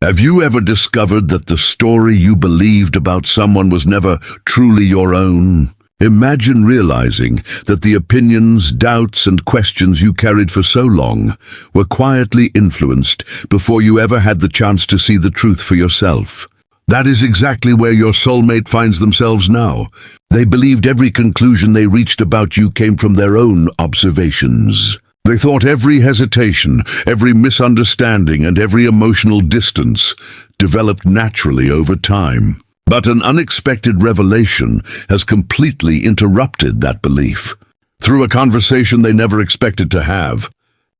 Have you ever discovered that the story you believed about someone was never truly your own? Imagine realizing that the opinions, doubts, and questions you carried for so long were quietly influenced before you ever had the chance to see the truth for yourself. That is exactly where your soulmate finds themselves now. They believed every conclusion they reached about you came from their own observations. They thought every hesitation, every misunderstanding, and every emotional distance developed naturally over time. But an unexpected revelation has completely interrupted that belief. Through a conversation they never expected to have,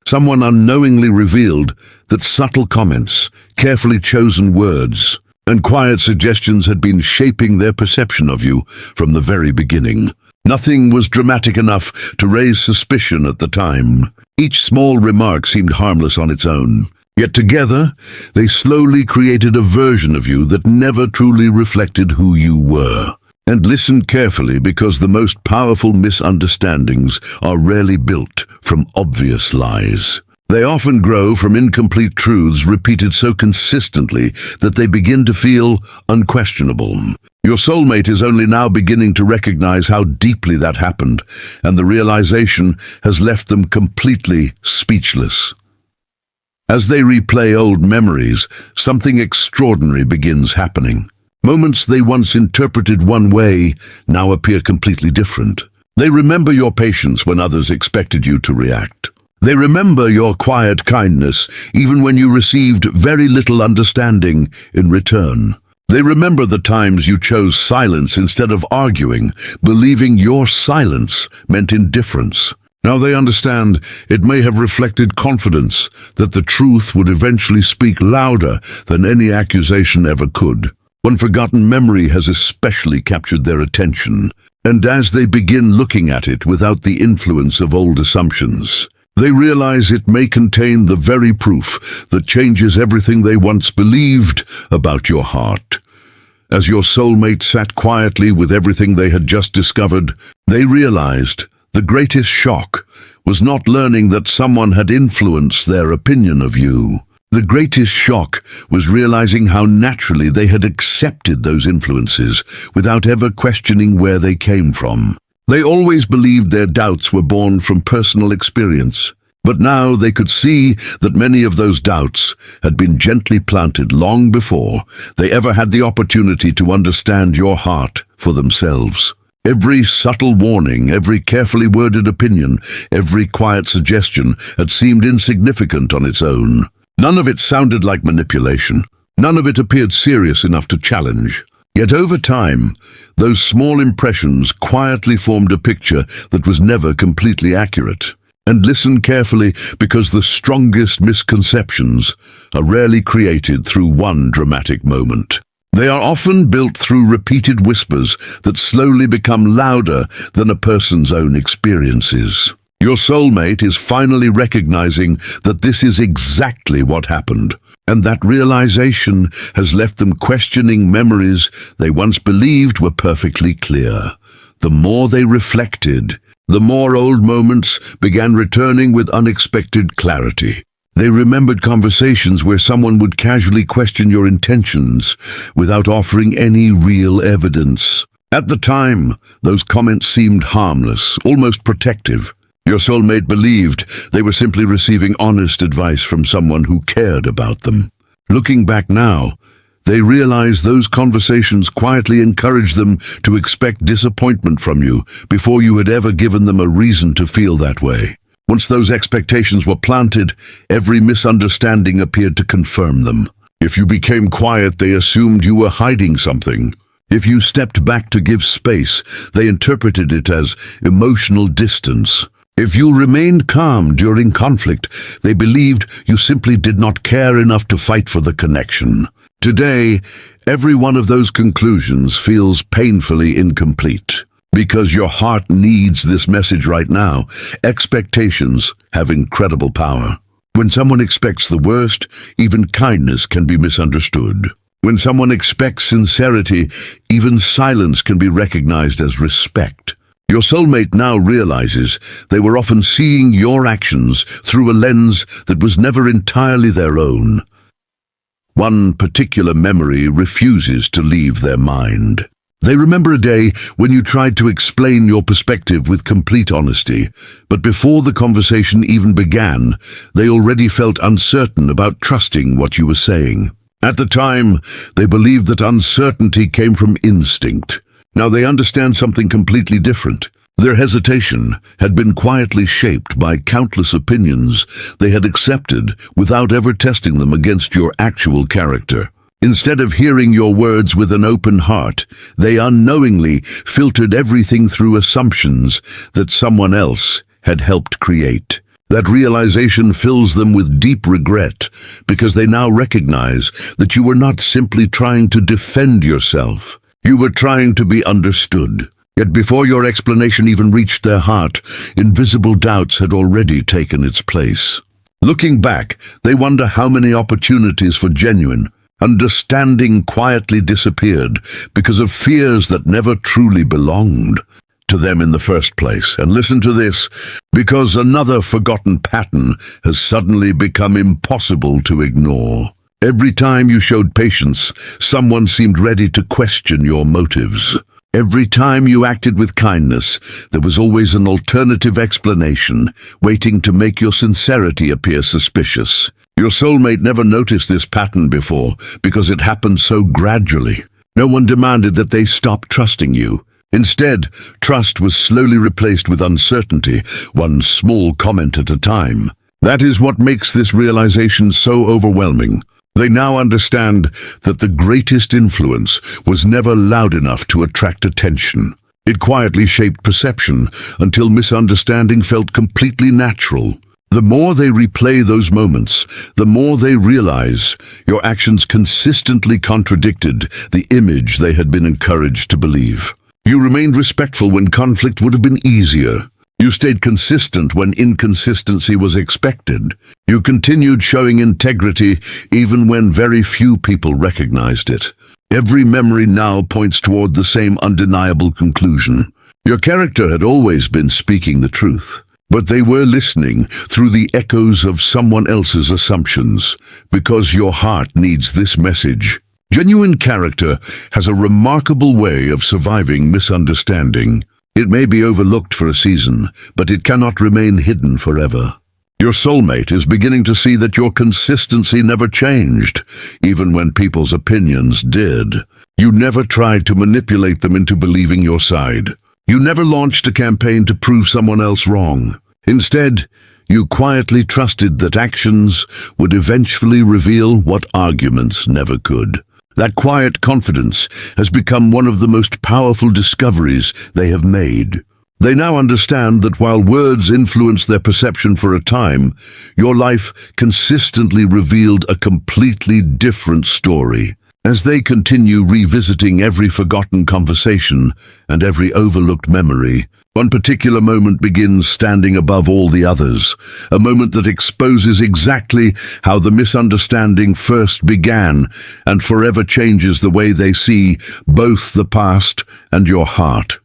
someone unknowingly revealed that subtle comments, carefully chosen words, and quiet suggestions had been shaping their perception of you from the very beginning. Nothing was dramatic enough to raise suspicion at the time. Each small remark seemed harmless on its own. Yet together, they slowly created a version of you that never truly reflected who you were. And listen carefully, because the most powerful misunderstandings are rarely built from obvious lies. They often grow from incomplete truths repeated so consistently that they begin to feel unquestionable. Your soulmate is only now beginning to recognize how deeply that happened, and the realization has left them completely speechless. As they replay old memories, something extraordinary begins happening. Moments they once interpreted one way now appear completely different. They remember your patience when others expected you to react. They remember your quiet kindness even when you received very little understanding in return. They remember the times you chose silence instead of arguing, believing your silence meant indifference. Now they understand it may have reflected confidence that the truth would eventually speak louder than any accusation ever could. One forgotten memory has especially captured their attention, and as they begin looking at it without the influence of old assumptions, they realize it may contain the very proof that changes everything they once believed about your heart. As your soulmate sat quietly with everything they had just discovered, they realized the greatest shock was not learning that someone had influenced their opinion of you. The greatest shock was realizing how naturally they had accepted those influences without ever questioning where they came from. They always believed their doubts were born from personal experience, but now they could see that many of those doubts had been gently planted long before they ever had the opportunity to understand your heart for themselves. Every subtle warning, every carefully worded opinion, every quiet suggestion had seemed insignificant on its own. None of it sounded like manipulation. None of it appeared serious enough to challenge. Yet over time, those small impressions quietly formed a picture that was never completely accurate. And listen carefully, because the strongest misconceptions are rarely created through one dramatic moment. They are often built through repeated whispers that slowly become louder than a person's own experiences. Your soulmate is finally recognizing that this is exactly what happened, and that realization has left them questioning memories they once believed were perfectly clear. The more they reflected, the more old moments began returning with unexpected clarity. They remembered conversations where someone would casually question your intentions without offering any real evidence. At the time, those comments seemed harmless, almost protective. Your soulmate believed they were simply receiving honest advice from someone who cared about them. Looking back now, they realize those conversations quietly encouraged them to expect disappointment from you before you had ever given them a reason to feel that way. Once those expectations were planted, every misunderstanding appeared to confirm them. If you became quiet, they assumed you were hiding something. If you stepped back to give space, they interpreted it as emotional distance. If you remained calm during conflict, they believed you simply did not care enough to fight for the connection. Today, every one of those conclusions feels painfully incomplete. Because your heart needs this message right now, expectations have incredible power. When someone expects the worst, even kindness can be misunderstood. When someone expects sincerity, even silence can be recognized as respect. Your soulmate now realizes they were often seeing your actions through a lens that was never entirely their own. One particular memory refuses to leave their mind. They remember a day when you tried to explain your perspective with complete honesty, but before the conversation even began, they already felt uncertain about trusting what you were saying. At the time, they believed that uncertainty came from instinct. Now they understand something completely different. Their hesitation had been quietly shaped by countless opinions they had accepted without ever testing them against your actual character. Instead of hearing your words with an open heart, they unknowingly filtered everything through assumptions that someone else had helped create. That realization fills them with deep regret because they now recognize that you were not simply trying to defend yourself. You were trying to be understood. Yet before your explanation even reached their heart, invisible doubts had already taken its place. Looking back, they wonder how many opportunities for genuine understanding quietly disappeared because of fears that never truly belonged to them in the first place. And listen to this, because another forgotten pattern has suddenly become impossible to ignore. Every time you showed patience, someone seemed ready to question your motives. Every time you acted with kindness, there was always an alternative explanation, waiting to make your sincerity appear suspicious. Your soulmate never noticed this pattern before because it happened so gradually. No one demanded that they stop trusting you. Instead, trust was slowly replaced with uncertainty, one small comment at a time. That is what makes this realization so overwhelming. They now understand that the greatest influence was never loud enough to attract attention. It quietly shaped perception until misunderstanding felt completely natural. The more they replay those moments, the more they realize your actions consistently contradicted the image they had been encouraged to believe. You remained respectful when conflict would have been easier. You stayed consistent when inconsistency was expected. You continued showing integrity even when very few people recognized it. Every memory now points toward the same undeniable conclusion. Your character had always been speaking the truth. But they were listening through the echoes of someone else's assumptions, because your heart needs this message. Genuine character has a remarkable way of surviving misunderstanding. It may be overlooked for a season, but it cannot remain hidden forever. Your soulmate is beginning to see that your consistency never changed, even when people's opinions did. You never tried to manipulate them into believing your side. You never launched a campaign to prove someone else wrong. Instead, you quietly trusted that actions would eventually reveal what arguments never could. That quiet confidence has become one of the most powerful discoveries they have made. They now understand that while words influenced their perception for a time, your life consistently revealed a completely different story. As they continue revisiting every forgotten conversation and every overlooked memory, one particular moment begins standing above all the others, a moment that exposes exactly how the misunderstanding first began and forever changes the way they see both the past and your heart.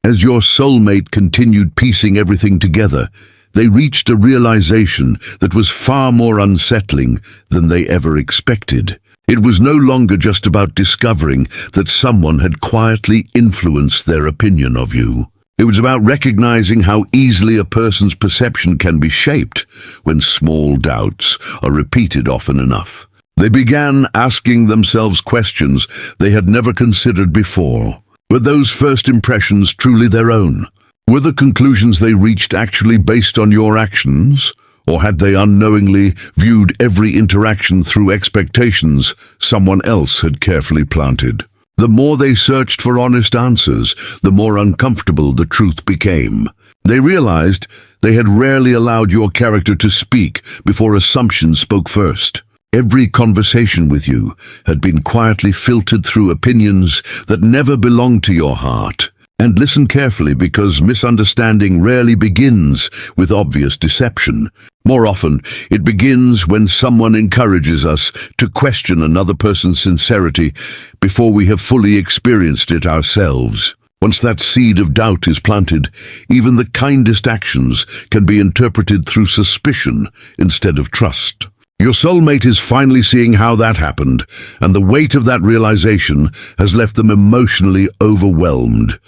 As your soulmate continued piecing everything together, they reached a realization that was far more unsettling than they ever expected. It was no longer just about discovering that someone had quietly influenced their opinion of you. It was about recognizing how easily a person's perception can be shaped when small doubts are repeated often enough. They began asking themselves questions they had never considered before. Were those first impressions truly their own? Were the conclusions they reached actually based on your actions? Or had they unknowingly viewed every interaction through expectations someone else had carefully planted? The more they searched for honest answers, the more uncomfortable the truth became. They realized they had rarely allowed your character to speak before assumptions spoke first. Every conversation with you had been quietly filtered through opinions that never belonged to your heart. And listen carefully, because misunderstanding rarely begins with obvious deception. More often, it begins when someone encourages us to question another person's sincerity before we have fully experienced it ourselves. Once that seed of doubt is planted, even the kindest actions can be interpreted through suspicion instead of trust. Your soulmate is finally seeing how that happened, and the weight of that realization has left them emotionally overwhelmed.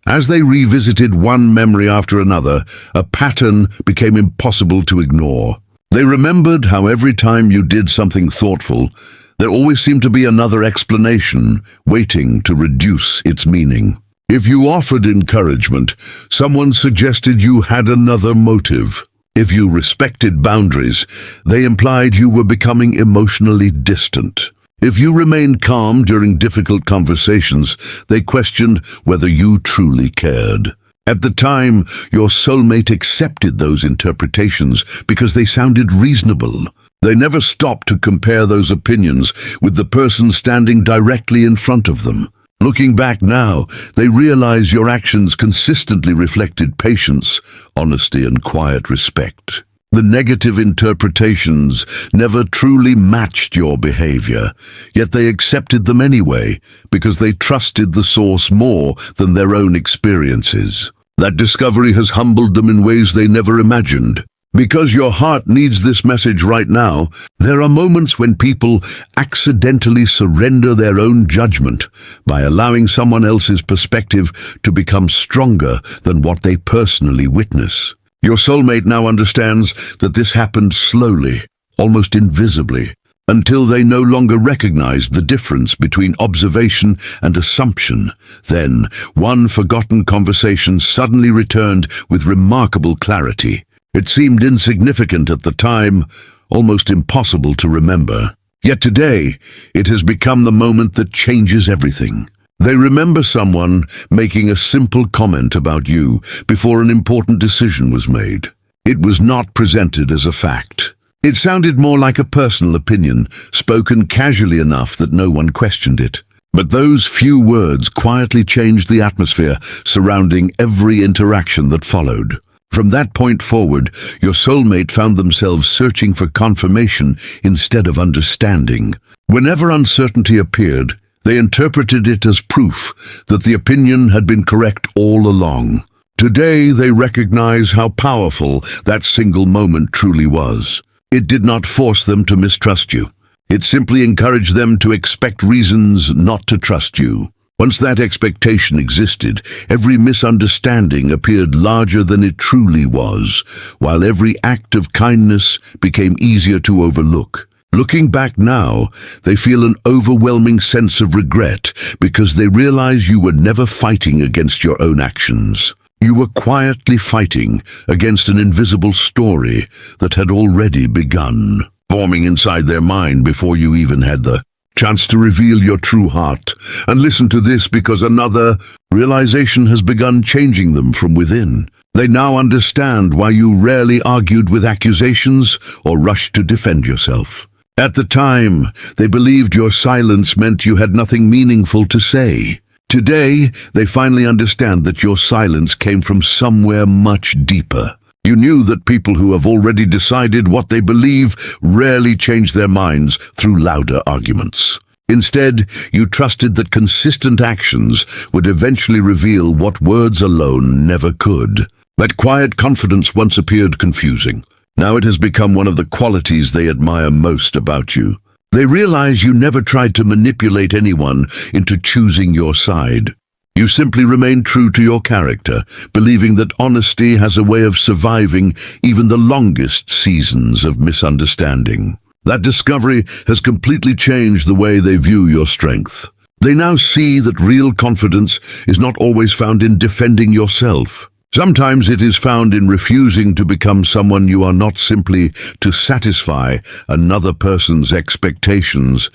As they revisited one memory after another, a pattern became impossible to ignore. They remembered how every time you did something thoughtful, there always seemed to be another explanation waiting to reduce its meaning. If you offered encouragement, someone suggested you had another motive. If you respected boundaries, they implied you were becoming emotionally distant. If you remained calm during difficult conversations, they questioned whether you truly cared. At the time, your soulmate accepted those interpretations because they sounded reasonable. They never stopped to compare those opinions with the person standing directly in front of them. Looking back now, they realize your actions consistently reflected patience, honesty, and quiet respect. The negative interpretations never truly matched your behavior, yet they accepted them anyway because they trusted the source more than their own experiences. That discovery has humbled them in ways they never imagined. Because your heart needs this message right now, there are moments when people accidentally surrender their own judgment by allowing someone else's perspective to become stronger than what they personally witness. Your soulmate now understands that this happened slowly, almost invisibly, until they no longer recognize the difference between observation and assumption. Then, one forgotten conversation suddenly returned with remarkable clarity. It seemed insignificant at the time, almost impossible to remember. Yet today, it has become the moment that changes everything. They remember someone making a simple comment about you before an important decision was made. It was not presented as a fact. It sounded more like a personal opinion, spoken casually enough that no one questioned it. But those few words quietly changed the atmosphere surrounding every interaction that followed. From that point forward, your soulmate found themselves searching for confirmation instead of understanding. Whenever uncertainty appeared, they interpreted it as proof that the opinion had been correct all along. Today, they recognize how powerful that single moment truly was. It did not force them to mistrust you. It simply encouraged them to expect reasons not to trust you. Once that expectation existed, every misunderstanding appeared larger than it truly was, while every act of kindness became easier to overlook. Looking back now, they feel an overwhelming sense of regret because they realize you were never fighting against your own actions. You were quietly fighting against an invisible story that had already begun, forming inside their mind before you even had the chance to reveal your true heart. And listen to this, because another realization has begun changing them from within. They now understand why you rarely argued with accusations or rushed to defend yourself. At the time, they believed your silence meant you had nothing meaningful to say. Today, they finally understand that your silence came from somewhere much deeper. You knew that people who have already decided what they believe rarely change their minds through louder arguments. Instead, you trusted that consistent actions would eventually reveal what words alone never could. That quiet confidence once appeared confusing. Now it has become one of the qualities they admire most about you. They realize you never tried to manipulate anyone into choosing your side. You simply remained true to your character, believing that honesty has a way of surviving even the longest seasons of misunderstanding. That discovery has completely changed the way they view your strength. They now see that real confidence is not always found in defending yourself. Sometimes it is found in refusing to become someone you are not simply to satisfy another person's expectations,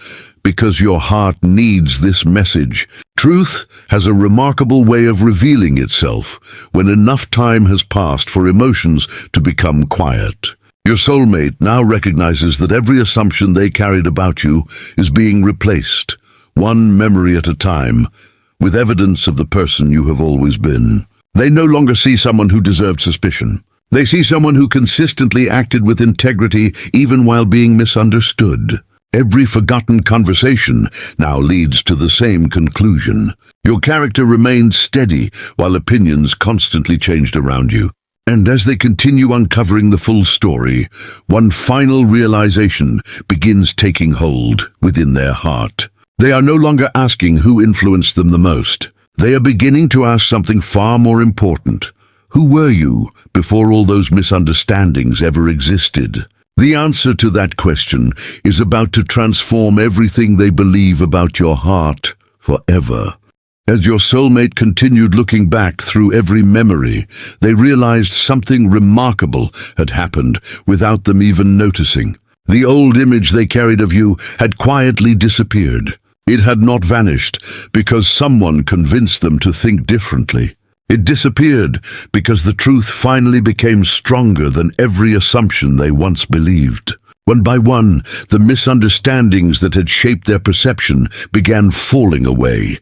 because your heart needs this message. Truth has a remarkable way of revealing itself when enough time has passed for emotions to become quiet. Your soulmate now recognizes that every assumption they carried about you is being replaced, one memory at a time, with evidence of the person you have always been. They no longer see someone who deserved suspicion. They see someone who consistently acted with integrity even while being misunderstood. Every forgotten conversation now leads to the same conclusion. Your character remained steady while opinions constantly changed around you. And as they continue uncovering the full story, one final realization begins taking hold within their heart. They are no longer asking who influenced them the most. They are beginning to ask something far more important. Who were you before all those misunderstandings ever existed? The answer to that question is about to transform everything they believe about your heart forever. As your soulmate continued looking back through every memory, they realized something remarkable had happened without them even noticing. The old image they carried of you had quietly disappeared. It had not vanished because someone convinced them to think differently. It disappeared because the truth finally became stronger than every assumption they once believed. One by one, the misunderstandings that had shaped their perception began falling away,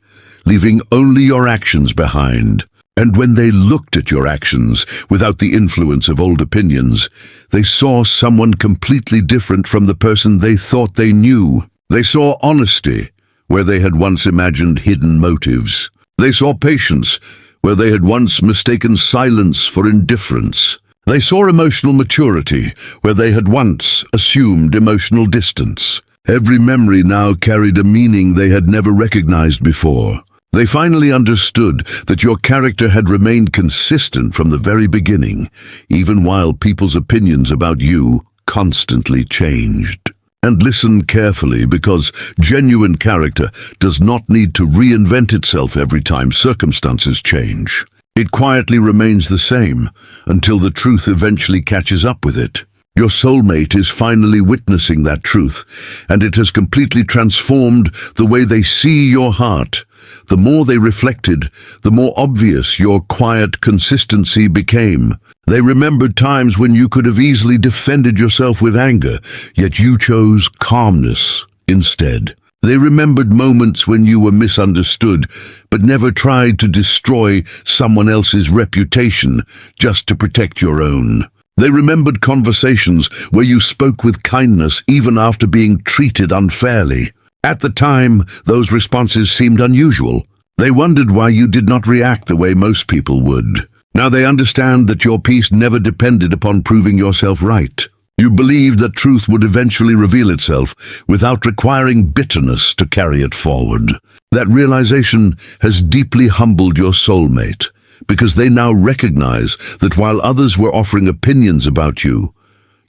leaving only your actions behind. And when they looked at your actions without the influence of old opinions, they saw someone completely different from the person they thought they knew. They saw honesty where they had once imagined hidden motives. They saw patience where they had once mistaken silence for indifference. They saw emotional maturity where they had once assumed emotional distance. Every memory now carried a meaning they had never recognized before. They finally understood that your character had remained consistent from the very beginning, even while people's opinions about you constantly changed. And listen carefully, because genuine character does not need to reinvent itself every time circumstances change. It quietly remains the same until the truth eventually catches up with it. Your soulmate is finally witnessing that truth, and it has completely transformed the way they see your heart. The more they reflected, the more obvious your quiet consistency became. They remembered times when you could have easily defended yourself with anger, yet you chose calmness instead. They remembered moments when you were misunderstood, but never tried to destroy someone else's reputation just to protect your own. They remembered conversations where you spoke with kindness even after being treated unfairly. At the time, those responses seemed unusual. They wondered why you did not react the way most people would. Now they understand that your peace never depended upon proving yourself right. You believed that truth would eventually reveal itself without requiring bitterness to carry it forward. That realization has deeply humbled your soulmate, because they now recognize that while others were offering opinions about you,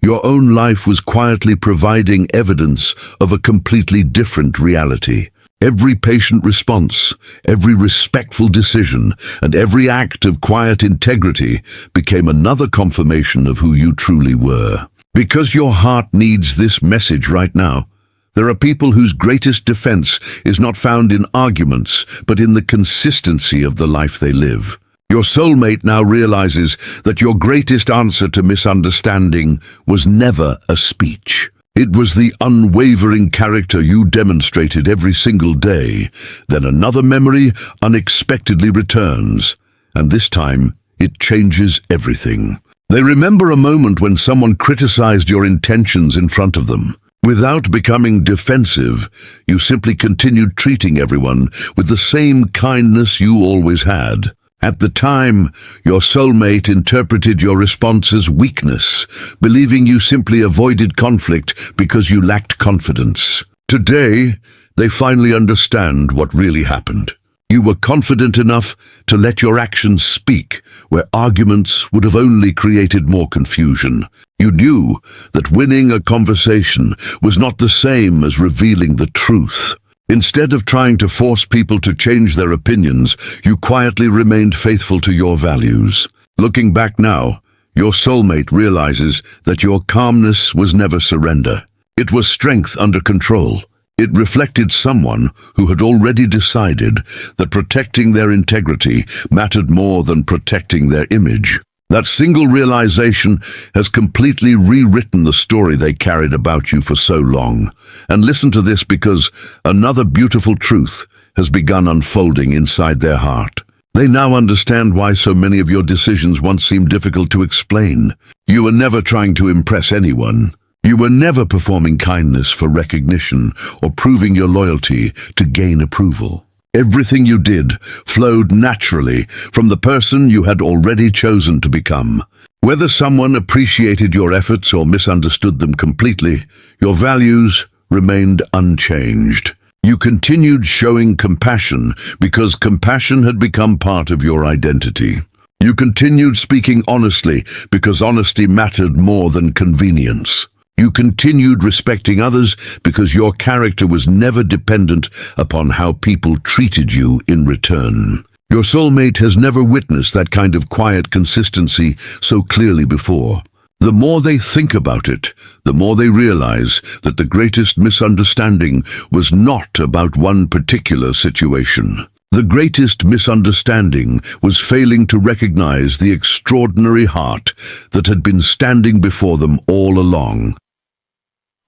your own life was quietly providing evidence of a completely different reality. Every patient response, every respectful decision, and every act of quiet integrity became another confirmation of who you truly were. Because your heart needs this message right now, there are people whose greatest defense is not found in arguments, but in the consistency of the life they live. Your soulmate now realizes that your greatest answer to misunderstanding was never a speech. It was the unwavering character you demonstrated every single day. Then another memory unexpectedly returns, and this time it changes everything. They remember a moment when someone criticized your intentions in front of them. Without becoming defensive, you simply continued treating everyone with the same kindness you always had. At the time, your soulmate interpreted your response as weakness, believing you simply avoided conflict because you lacked confidence. Today, they finally understand what really happened. You were confident enough to let your actions speak, where arguments would have only created more confusion. You knew that winning a conversation was not the same as revealing the truth. Instead of trying to force people to change their opinions, you quietly remained faithful to your values. Looking back now, your soulmate realizes that your calmness was never surrender. It was strength under control. It reflected someone who had already decided that protecting their integrity mattered more than protecting their image. That single realization has completely rewritten the story they carried about you for so long. And listen to this, because another beautiful truth has begun unfolding inside their heart. They now understand why so many of your decisions once seemed difficult to explain. You were never trying to impress anyone. You were never performing kindness for recognition or proving your loyalty to gain approval. Everything you did flowed naturally from the person you had already chosen to become. Whether someone appreciated your efforts or misunderstood them completely, your values remained unchanged. You continued showing compassion because compassion had become part of your identity. You continued speaking honestly because honesty mattered more than convenience. You continued respecting others because your character was never dependent upon how people treated you in return. Your soulmate has never witnessed that kind of quiet consistency so clearly before. The more they think about it, the more they realize that the greatest misunderstanding was not about one particular situation. The greatest misunderstanding was failing to recognize the extraordinary heart that had been standing before them all along.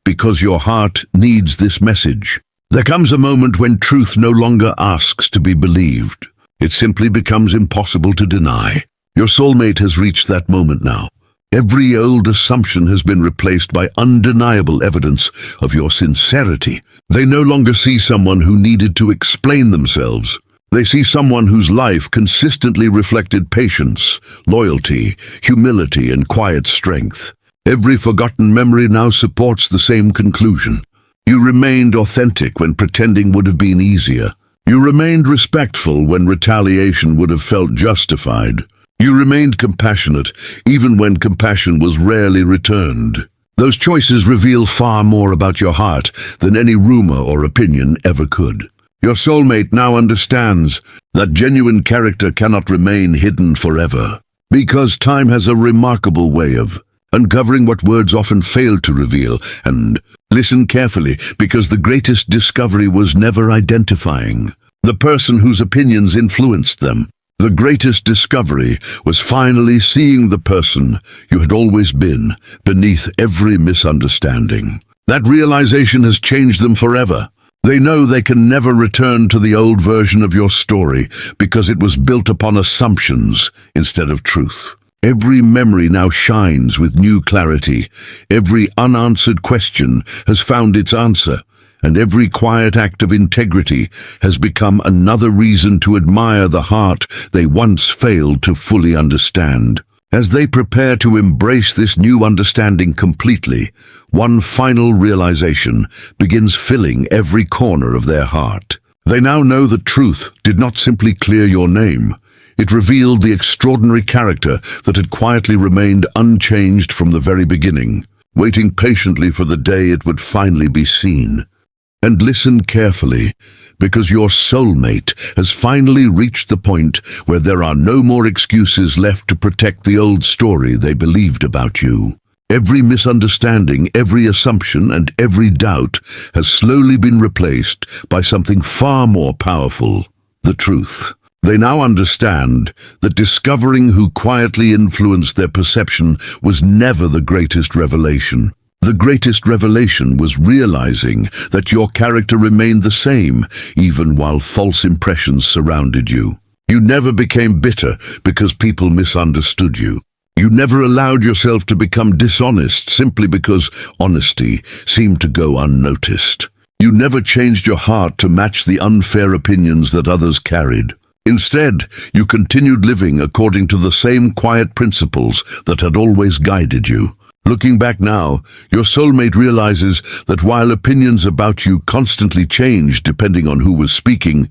Because your heart needs this message. There comes a moment when truth no longer asks to be believed. It simply becomes impossible to deny. Your soulmate has reached that moment now. Every old assumption has been replaced by undeniable evidence of your sincerity. They no longer see someone who needed to explain themselves. They see someone whose life consistently reflected patience, loyalty, humility, and quiet strength. Every forgotten memory now supports the same conclusion. You remained authentic when pretending would have been easier. You remained respectful when retaliation would have felt justified. You remained compassionate even when compassion was rarely returned. Those choices reveal far more about your heart than any rumor or opinion ever could. Your soulmate now understands that genuine character cannot remain hidden forever, because time has a remarkable way of uncovering what words often fail to reveal. And listen carefully, because the greatest discovery was never identifying the person whose opinions influenced them. The greatest discovery was finally seeing the person you had always been beneath every misunderstanding. That realization has changed them forever. They know they can never return to the old version of your story because it was built upon assumptions instead of truth. Every memory now shines with new clarity. Every unanswered question has found its answer, and every quiet act of integrity has become another reason to admire the heart they once failed to fully understand. As they prepare to embrace this new understanding completely, one final realization begins filling every corner of their heart. They now know that truth did not simply clear your name. It revealed the extraordinary character that had quietly remained unchanged from the very beginning, waiting patiently for the day it would finally be seen. And listen carefully, because your soulmate has finally reached the point where there are no more excuses left to protect the old story they believed about you. Every misunderstanding, every assumption, and every doubt has slowly been replaced by something far more powerful: the truth. They now understand that discovering who quietly influenced their perception was never the greatest revelation. The greatest revelation was realizing that your character remained the same, even while false impressions surrounded you. You never became bitter because people misunderstood you. You never allowed yourself to become dishonest simply because honesty seemed to go unnoticed. You never changed your heart to match the unfair opinions that others carried. Instead, you continued living according to the same quiet principles that had always guided you. Looking back now, your soulmate realizes that while opinions about you constantly changed depending on who was speaking,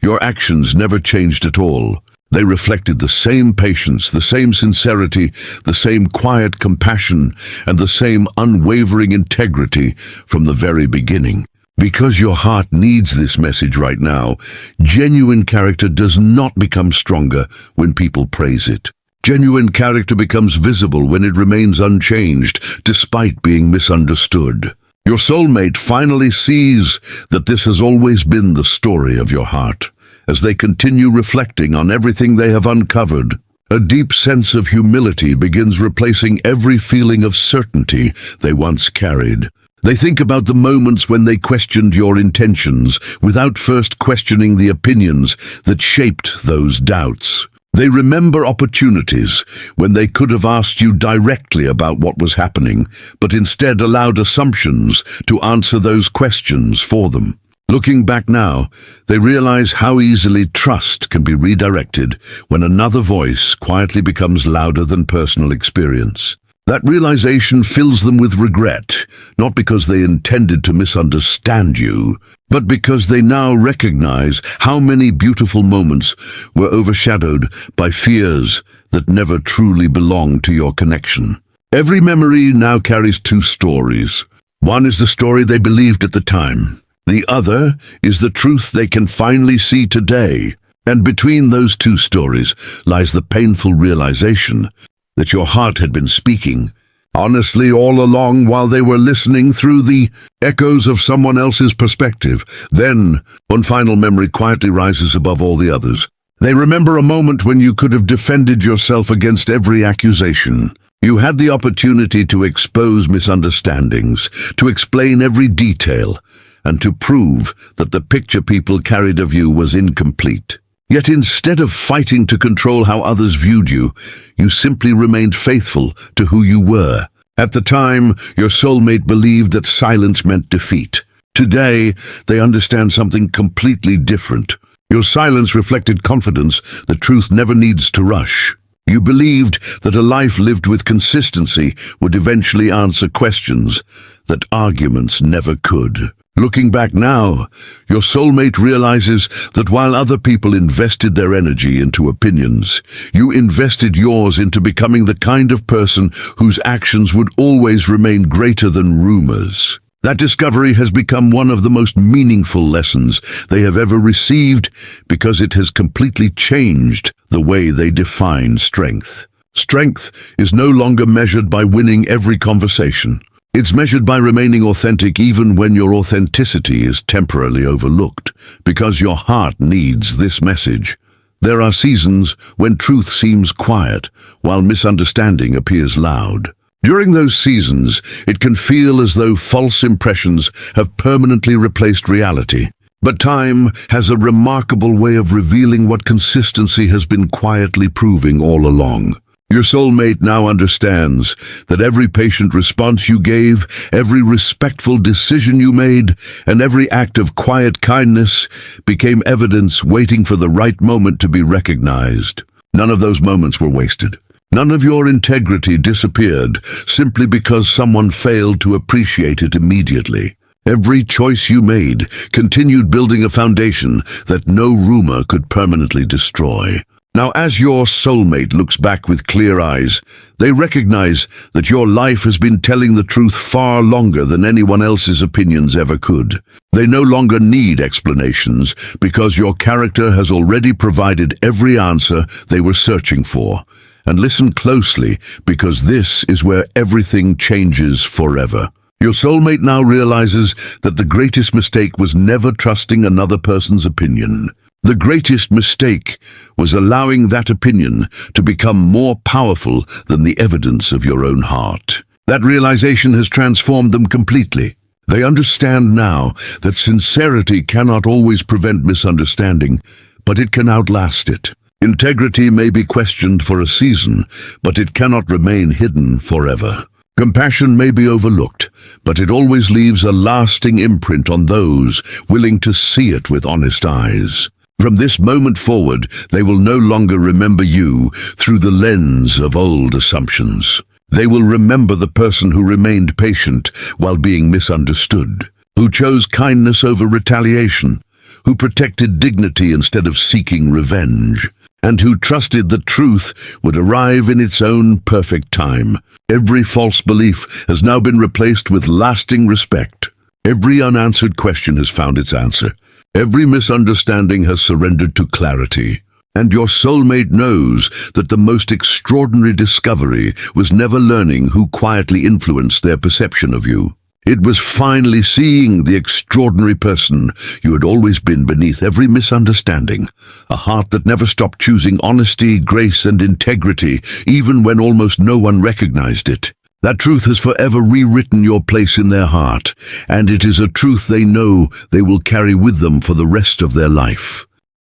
your actions never changed at all. They reflected the same patience, the same sincerity, the same quiet compassion, and the same unwavering integrity from the very beginning. Because your heart needs this message right now, genuine character does not become stronger when people praise it. Genuine character becomes visible when it remains unchanged, despite being misunderstood. Your soulmate finally sees that this has always been the story of your heart. As they continue reflecting on everything they have uncovered, a deep sense of humility begins replacing every feeling of certainty they once carried. They think about the moments when they questioned your intentions without first questioning the opinions that shaped those doubts. They remember opportunities when they could have asked you directly about what was happening, but instead allowed assumptions to answer those questions for them. Looking back now, they realize how easily trust can be redirected when another voice quietly becomes louder than personal experience. That realization fills them with regret, not because they intended to misunderstand you, but because they now recognize how many beautiful moments were overshadowed by fears that never truly belonged to your connection. Every memory now carries two stories. One is the story they believed at the time. The other is the truth they can finally see today. And between those two stories lies the painful realization that your heart had been speaking honestly all along while they were listening through the echoes of someone else's perspective. Then, one final memory quietly rises above all the others. They remember a moment when you could have defended yourself against every accusation. You had the opportunity to expose misunderstandings, to explain every detail, and to prove that the picture people carried of you was incomplete. Yet instead of fighting to control how others viewed you, you simply remained faithful to who you were. At the time, your soulmate believed that silence meant defeat. Today, they understand something completely different. Your silence reflected confidence that truth never needs to rush. You believed that a life lived with consistency would eventually answer questions that arguments never could. Looking back now, your soulmate realizes that while other people invested their energy into opinions, you invested yours into becoming the kind of person whose actions would always remain greater than rumors. That discovery has become one of the most meaningful lessons they have ever received because it has completely changed the way they define strength. Strength is no longer measured by winning every conversation. It's measured by remaining authentic even when your authenticity is temporarily overlooked, because your heart needs this message. There are seasons when truth seems quiet, while misunderstanding appears loud. During those seasons, it can feel as though false impressions have permanently replaced reality. But time has a remarkable way of revealing what consistency has been quietly proving all along. Your soulmate now understands that every patient response you gave, every respectful decision you made, and every act of quiet kindness became evidence waiting for the right moment to be recognized. None of those moments were wasted. None of your integrity disappeared simply because someone failed to appreciate it immediately. Every choice you made continued building a foundation that no rumor could permanently destroy. Now, as your soulmate looks back with clear eyes, they recognize that your life has been telling the truth far longer than anyone else's opinions ever could. They no longer need explanations because your character has already provided every answer they were searching for. And listen closely, because this is where everything changes forever. Your soulmate now realizes that the greatest mistake was never trusting another person's opinion. The greatest mistake was allowing that opinion to become more powerful than the evidence of your own heart. That realization has transformed them completely. They understand now that sincerity cannot always prevent misunderstanding, but it can outlast it. Integrity may be questioned for a season, but it cannot remain hidden forever. Compassion may be overlooked, but it always leaves a lasting imprint on those willing to see it with honest eyes. From this moment forward, they will no longer remember you through the lens of old assumptions. They will remember the person who remained patient while being misunderstood, who chose kindness over retaliation, who protected dignity instead of seeking revenge, and who trusted that truth would arrive in its own perfect time. Every false belief has now been replaced with lasting respect. Every unanswered question has found its answer. Every misunderstanding has surrendered to clarity. And your soulmate knows that the most extraordinary discovery was never learning who quietly influenced their perception of you. It was finally seeing the extraordinary person you had always been beneath every misunderstanding, a heart that never stopped choosing honesty, grace, and integrity, even when almost no one recognized it. That truth has forever rewritten your place in their heart, and it is a truth they know they will carry with them for the rest of their life.